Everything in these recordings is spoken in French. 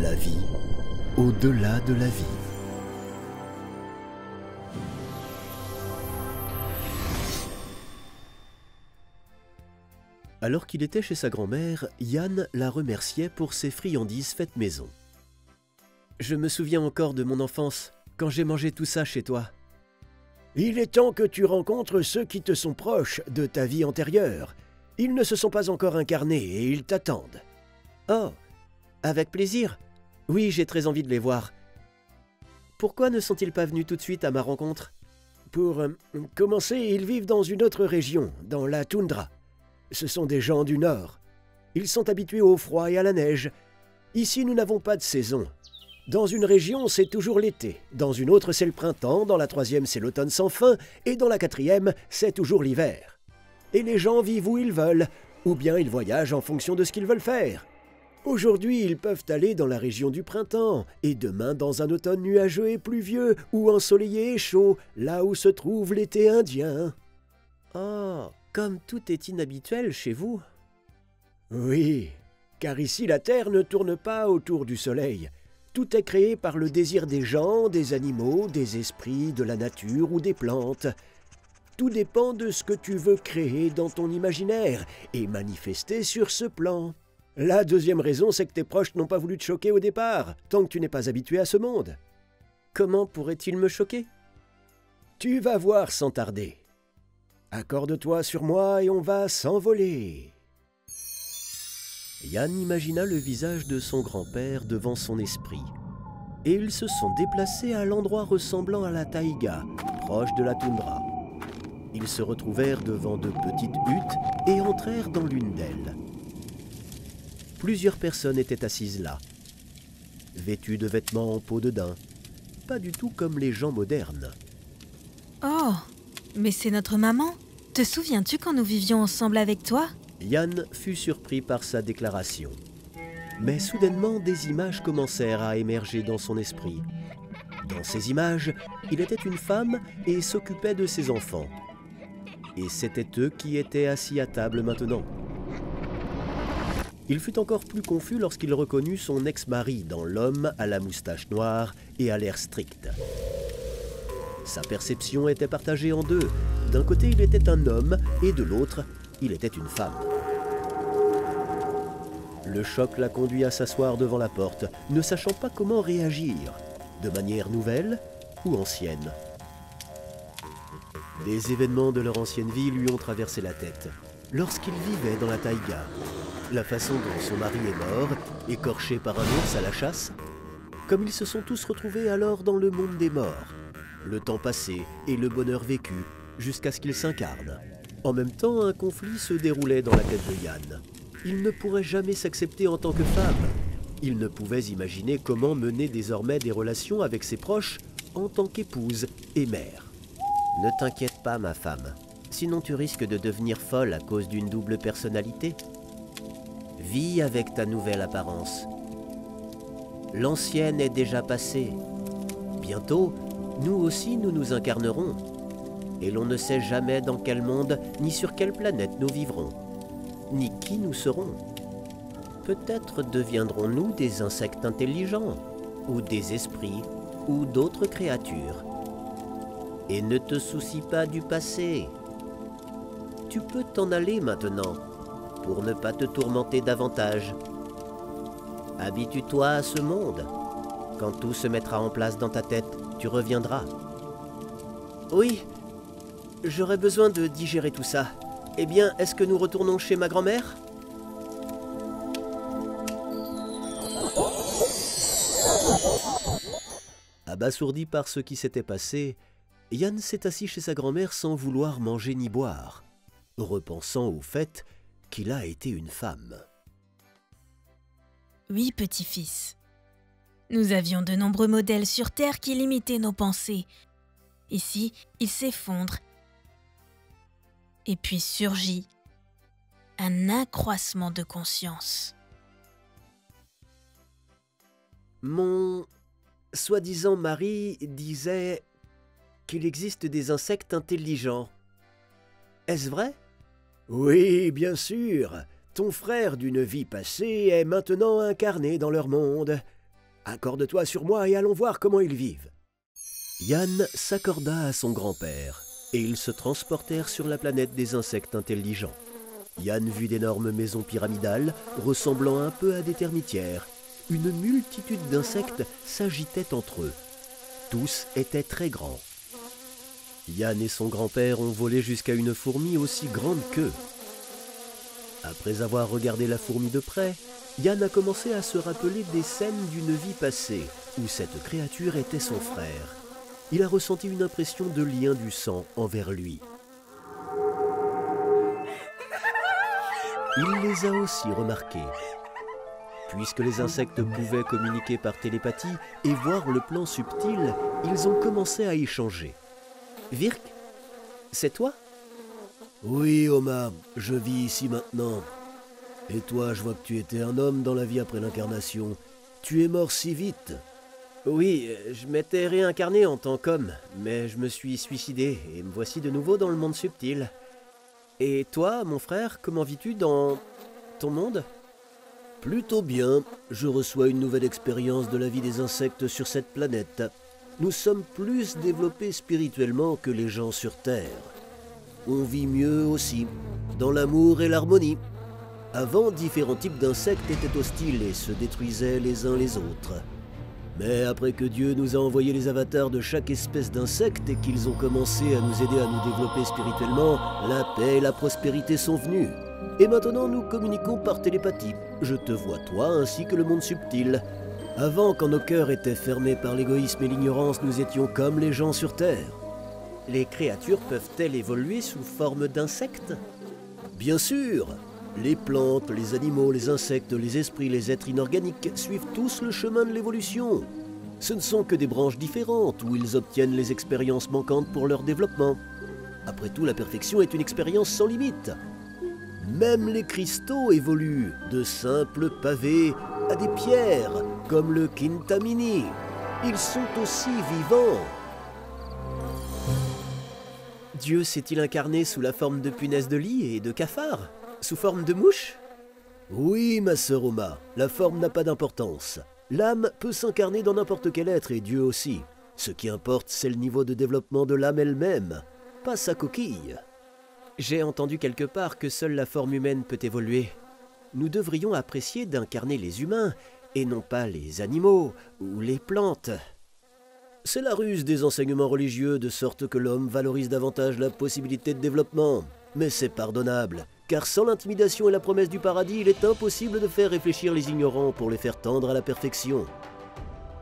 La vie, au-delà de la vie. Alors qu'il était chez sa grand-mère, Yann la remerciait pour ses friandises faites maison. « Je me souviens encore de mon enfance, quand j'ai mangé tout ça chez toi. »« Il est temps que tu rencontres ceux qui te sont proches de ta vie antérieure. Ils ne se sont pas encore incarnés et ils t'attendent. »« Oh, avec plaisir. Oui, j'ai très envie de les voir. Pourquoi ne sont-ils pas venus tout de suite à ma rencontre ?»« Pour commencer, ils vivent dans une autre région, dans la toundra. Ce sont des gens du Nord. Ils sont habitués au froid et à la neige. Ici, nous n'avons pas de saison. Dans une région, c'est toujours l'été. Dans une autre, c'est le printemps. Dans la troisième, c'est l'automne sans fin. Et dans la quatrième, c'est toujours l'hiver. Et les gens vivent où ils veulent, ou bien ils voyagent en fonction de ce qu'ils veulent faire. Aujourd'hui, ils peuvent aller dans la région du printemps, et demain dans un automne nuageux et pluvieux, ou ensoleillé et chaud, là où se trouve l'été indien. » « Oh, comme tout est inhabituel chez vous. »« Oui, car ici la terre ne tourne pas autour du soleil. Tout est créé par le désir des gens, des animaux, des esprits, de la nature ou des plantes. Tout dépend de ce que tu veux créer dans ton imaginaire et manifester sur ce plan. La deuxième raison, c'est que tes proches n'ont pas voulu te choquer au départ, tant que tu n'es pas habitué à ce monde. »« Comment pourrait-il me choquer ? » ?»« Tu vas voir sans tarder. Accorde-toi sur moi et on va s'envoler. » Yann imagina le visage de son grand-père devant son esprit, et ils se sont déplacés à l'endroit ressemblant à la taïga, proche de la toundra. Ils se retrouvèrent devant de petites huttes et entrèrent dans l'une d'elles. Plusieurs personnes étaient assises là, vêtues de vêtements en peau de daim, pas du tout comme les gens modernes. « Oh, mais c'est notre maman. Te souviens-tu quand nous vivions ensemble avec toi ?» Yann fut surpris par sa déclaration. Mais soudainement, des images commencèrent à émerger dans son esprit. Dans ces images, il était une femme et s'occupait de ses enfants. Et c'étaient eux qui étaient assis à table maintenant. Il fut encore plus confus lorsqu'il reconnut son ex-mari dans l'homme à la moustache noire et à l'air strict. Sa perception était partagée en deux. D'un côté, il était un homme et de l'autre, il était une femme. Le choc l'a conduit à s'asseoir devant la porte, ne sachant pas comment réagir, de manière nouvelle ou ancienne. Des événements de leur ancienne vie lui ont traversé la tête. Lorsqu'il vivait dans la taïga, la façon dont son mari est mort, écorché par un ours à la chasse, comme ils se sont tous retrouvés alors dans le monde des morts, le temps passé et le bonheur vécu, jusqu'à ce qu'il s'incarne. En même temps, un conflit se déroulait dans la tête de Yann. Il ne pourrait jamais s'accepter en tant que femme. Il ne pouvait imaginer comment mener désormais des relations avec ses proches en tant qu'épouse et mère. « Ne t'inquiète pas, ma femme. Sinon tu risques de devenir folle à cause d'une double personnalité. Vis avec ta nouvelle apparence. L'ancienne est déjà passée. Bientôt, nous aussi nous nous incarnerons. Et l'on ne sait jamais dans quel monde ni sur quelle planète nous vivrons, ni qui nous serons. Peut-être deviendrons-nous des insectes intelligents, ou des esprits, ou d'autres créatures. Et ne te soucie pas du passé. Tu peux t'en aller maintenant, pour ne pas te tourmenter davantage. Habitue-toi à ce monde. Quand tout se mettra en place dans ta tête, tu reviendras. » « Oui, j'aurais besoin de digérer tout ça. Eh bien, est-ce que nous retournons chez ma grand-mère ? » Abasourdi par ce qui s'était passé, Yann s'est assis chez sa grand-mère sans vouloir manger ni boire, repensant au fait qu'il a été une femme. « Oui, petit-fils. Nous avions de nombreux modèles sur Terre qui limitaient nos pensées. Ici, ils s'effondrent. Et puis surgit un accroissement de conscience. » Mon soi-disant mari disait qu'il existe des insectes intelligents. Est-ce vrai? Oui, bien sûr. Ton frère d'une vie passée est maintenant incarné dans leur monde. Accorde-toi sur moi et allons voir comment ils vivent. » Yann s'accorda à son grand-père, et ils se transportèrent sur la planète des insectes intelligents. Yann vit d'énormes maisons pyramidales, ressemblant un peu à des termitières. Une multitude d'insectes s'agitaient entre eux. Tous étaient très grands. Yann et son grand-père ont volé jusqu'à une fourmi aussi grande qu'eux. Après avoir regardé la fourmi de près, Yann a commencé à se rappeler des scènes d'une vie passée, où cette créature était son frère. Il a ressenti une impression de lien du sang envers lui. Il les a aussi remarqués. Puisque les insectes pouvaient communiquer par télépathie et voir le plan subtil, ils ont commencé à échanger. « Virk, c'est toi ?»« Oui, Oma, je vis ici maintenant. Et toi, je vois que tu étais un homme dans la vie après l'incarnation. Tu es mort si vite. » Oui, je m'étais réincarné en tant qu'homme, mais je me suis suicidé et me voici de nouveau dans le monde subtil. Et toi, mon frère, comment vis-tu dans ton monde ? Plutôt bien, je reçois une nouvelle expérience de la vie des insectes sur cette planète. Nous sommes plus développés spirituellement que les gens sur Terre. On vit mieux aussi, dans l'amour et l'harmonie. Avant, différents types d'insectes étaient hostiles et se détruisaient les uns les autres. Mais après que Dieu nous a envoyé les avatars de chaque espèce d'insecte et qu'ils ont commencé à nous aider à nous développer spirituellement, la paix et la prospérité sont venues. Et maintenant nous communiquons par télépathie. Je te vois toi ainsi que le monde subtil. Avant, quand nos cœurs étaient fermés par l'égoïsme et l'ignorance, nous étions comme les gens sur Terre. Les créatures peuvent-elles évoluer sous forme d'insectes ? Bien sûr. Les plantes, les animaux, les insectes, les esprits, les êtres inorganiques suivent tous le chemin de l'évolution. Ce ne sont que des branches différentes où ils obtiennent les expériences manquantes pour leur développement. Après tout, la perfection est une expérience sans limite. Même les cristaux évoluent, de simples pavés à des pierres, comme le Kintamini. Ils sont aussi vivants. Dieu s'est-il incarné sous la forme de punaises de lit et de cafards ? Sous forme de mouche ? Oui, ma sœur Oma, la forme n'a pas d'importance. L'âme peut s'incarner dans n'importe quel être et Dieu aussi. Ce qui importe, c'est le niveau de développement de l'âme elle-même, pas sa coquille. J'ai entendu quelque part que seule la forme humaine peut évoluer. Nous devrions apprécier d'incarner les humains, et non pas les animaux ou les plantes. C'est la ruse des enseignements religieux, de sorte que l'homme valorise davantage la possibilité de développement. Mais c'est pardonnable, car sans l'intimidation et la promesse du paradis, il est impossible de faire réfléchir les ignorants pour les faire tendre à la perfection.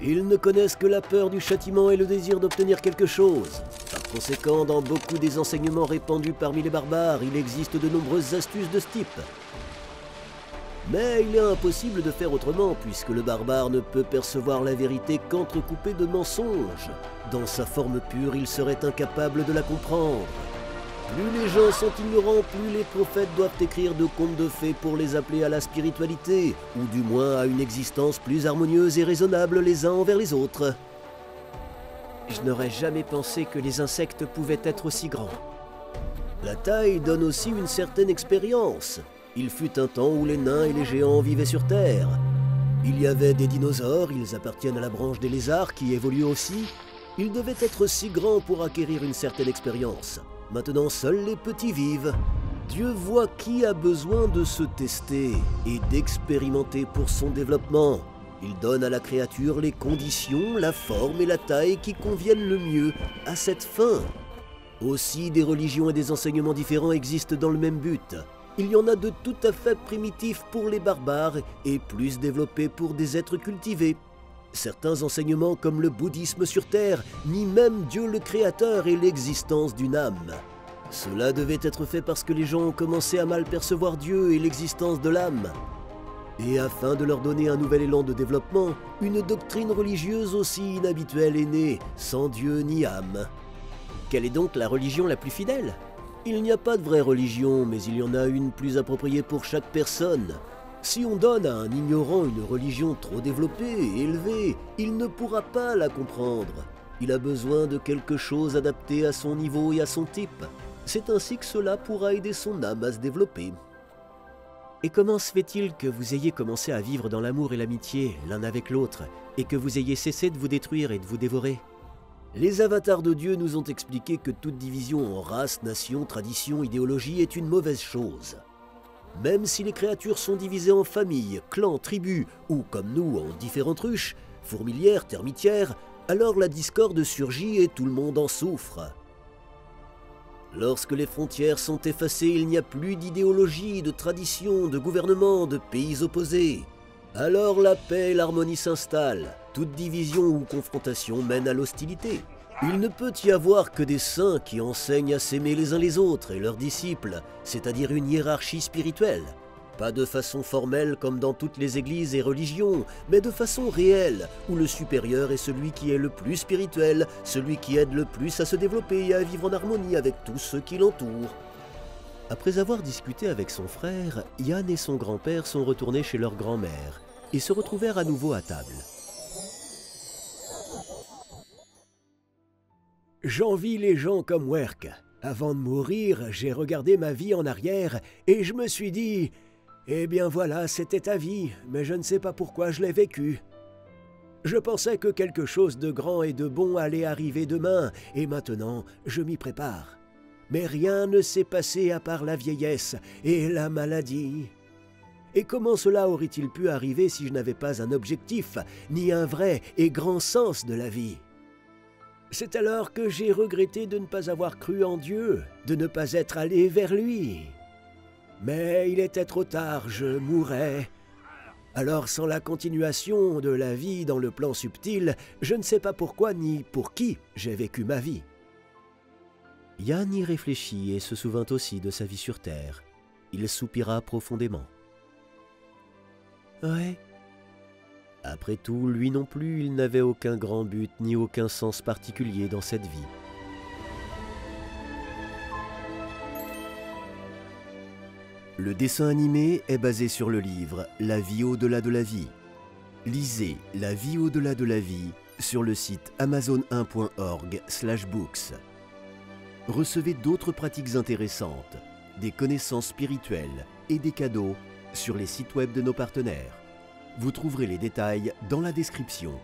Ils ne connaissent que la peur du châtiment et le désir d'obtenir quelque chose. Par conséquent, dans beaucoup des enseignements répandus parmi les barbares, il existe de nombreuses astuces de ce type. Mais il est impossible de faire autrement, puisque le barbare ne peut percevoir la vérité qu'entrecoupée de mensonges. Dans sa forme pure, il serait incapable de la comprendre. Plus les gens sont ignorants, plus les prophètes doivent écrire de contes de fées pour les appeler à la spiritualité, ou du moins à une existence plus harmonieuse et raisonnable les uns envers les autres. Je n'aurais jamais pensé que les insectes pouvaient être aussi grands. La taille donne aussi une certaine expérience. Il fut un temps où les nains et les géants vivaient sur Terre. Il y avait des dinosaures, ils appartiennent à la branche des lézards qui évoluent aussi. Ils devaient être si grands pour acquérir une certaine expérience. Maintenant, seuls les petits vivent. Dieu voit qui a besoin de se tester et d'expérimenter pour son développement. Il donne à la créature les conditions, la forme et la taille qui conviennent le mieux à cette fin. Aussi, des religions et des enseignements différents existent dans le même but. Il y en a de tout à fait primitifs pour les barbares et plus développés pour des êtres cultivés. Certains enseignements comme le bouddhisme sur Terre nient même Dieu le Créateur et l'existence d'une âme. Cela devait être fait parce que les gens ont commencé à mal percevoir Dieu et l'existence de l'âme. Et afin de leur donner un nouvel élan de développement, une doctrine religieuse aussi inhabituelle est née, sans Dieu ni âme. Quelle est donc la religion la plus fidèle ? Il n'y a pas de vraie religion, mais il y en a une plus appropriée pour chaque personne. Si on donne à un ignorant une religion trop développée et élevée, il ne pourra pas la comprendre. Il a besoin de quelque chose adapté à son niveau et à son type. C'est ainsi que cela pourra aider son âme à se développer. Et comment se fait-il que vous ayez commencé à vivre dans l'amour et l'amitié l'un avec l'autre, et que vous ayez cessé de vous détruire et de vous dévorer? Les avatars de Dieu nous ont expliqué que toute division en race, nation, tradition, idéologie est une mauvaise chose. Même si les créatures sont divisées en familles, clans, tribus, ou comme nous en différentes ruches, fourmilières, termitières, alors la discorde surgit et tout le monde en souffre. Lorsque les frontières sont effacées, il n'y a plus d'idéologie, de tradition, de gouvernement, de pays opposés. Alors la paix et l'harmonie s'installent. Toute division ou confrontation mène à l'hostilité. Il ne peut y avoir que des saints qui enseignent à s'aimer les uns les autres et leurs disciples, c'est-à-dire une hiérarchie spirituelle. Pas de façon formelle comme dans toutes les églises et religions, mais de façon réelle, où le supérieur est celui qui est le plus spirituel, celui qui aide le plus à se développer et à vivre en harmonie avec tous ceux qui l'entourent. Après avoir discuté avec son frère, Yann et son grand-père sont retournés chez leur grand-mère et se retrouvèrent à nouveau à table. J'envie les gens comme Werk. Avant de mourir, j'ai regardé ma vie en arrière et je me suis dit... Eh bien voilà, c'était ta vie, mais je ne sais pas pourquoi je l'ai vécue. Je pensais que quelque chose de grand et de bon allait arriver demain, et maintenant je m'y prépare. Mais rien ne s'est passé à part la vieillesse et la maladie. Et comment cela aurait-il pu arriver si je n'avais pas un objectif, ni un vrai et grand sens de la vie? C'est alors que j'ai regretté de ne pas avoir cru en Dieu, de ne pas être allé vers lui. Mais il était trop tard, je mourais. Alors sans la continuation de la vie dans le plan subtil, je ne sais pas pourquoi ni pour qui j'ai vécu ma vie. Yann y réfléchit et se souvint aussi de sa vie sur Terre. Il soupira profondément. Ouais. Après tout, lui non plus, il n'avait aucun grand but ni aucun sens particulier dans cette vie. Le dessin animé est basé sur le livre « La vie au-delà de la vie ». Lisez « La vie au-delà de la vie » sur le site amazon1.org/books. Recevez d'autres pratiques intéressantes, des connaissances spirituelles et des cadeaux sur les sites web de nos partenaires. Vous trouverez les détails dans la description.